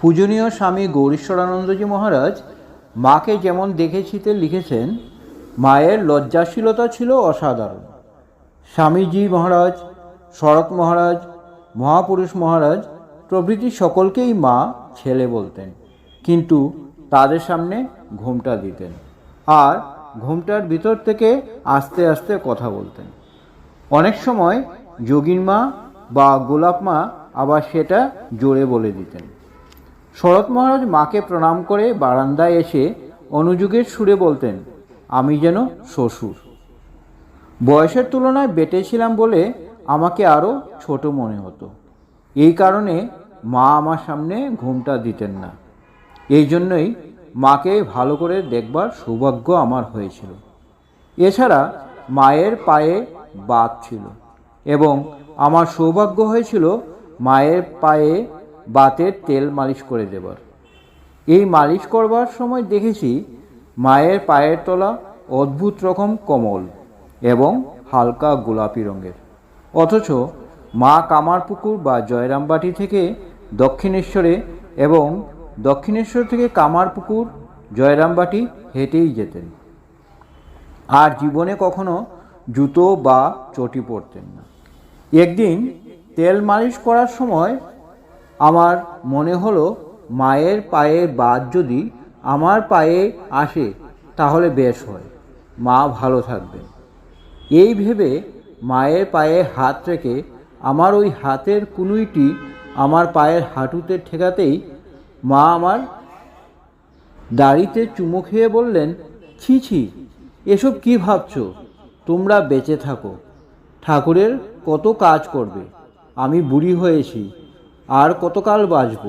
পূজনীয় স্বামী গৌরীশ্বরানন্দজি মহারাজ মাকে যেমন দেখেছিতে লিখেছেন, মায়ের লজ্জাশীলতা ছিল অসাধারণ। স্বামীজি মহারাজ, শরৎ মহারাজ, মহাপুরুষ মহারাজ প্রভৃতি সকলকেই মা ছেলে বলতেন, কিন্তু তাদের সামনে ঘোমটা দিতেন আর ঘোমটার ভিতর থেকে আস্তে আস্তে কথা বলতেন। অনেক সময় যোগীন মা বা গোলাপ মা আবার সেটা জোরে বলে দিতেন। শরৎ মহারাজ মাকে প্রণাম করে বারান্দায় এসে অনুযোগের সুরে বলতেন, আমি যেন শ্বশুর। বয়সের তুলনায় বেটে ছিলাম বলে আমাকে আরও ছোট মনে হতো। এই কারণে মা আমার সামনে ঘোমটা দিতেন না। এই জন্যই মাকে ভালো করে দেখবার সৌভাগ্য আমার হয়েছিল। এছাড়া মায়ের পায়ে বাত ছিল এবং আমার সৌভাগ্য হয়েছিল মায়ের পায়ে বাতের তেল মালিশ করে দেবার। এই মালিশ করবার সময় দেখেছি মায়ের পায়ের তলা অদ্ভুত রকম কোমল এবং হালকা গোলাপি রঙের, অথচ মা কামারপুকুর বা জয়রামবাটি থেকে দক্ষিণেশ্বরে এবং দক্ষিণেশ্বর থেকে কামারপুকুর জয়রামবাটি হেঁটেই যেতেন, আর জীবনে কখনো জুতো বা চটি পরতেন না। একদিন তেল মালিশ করার সময় আমার মনে হলো মায়ের পায়ের বাত যদি আমার পায়ে আসে তাহলে বেশ হয়, মা ভালো থাকবেন। এই ভেবে মায়ের পায়ে হাত রেখে আমার ওই হাতের কুনুইটি আমার পায়ের হাঁটুতে ঠেকাতেই মা আমার দাড়িতে চুমু খেয়ে বললেন, ছি ছি, এসব কি ভাবছো? তোমরা বেঁচে থাকো, ঠাকুরের কত কাজ করবে। আমি বুড়ি হয়েছি, আর কতকাল বাঁচব।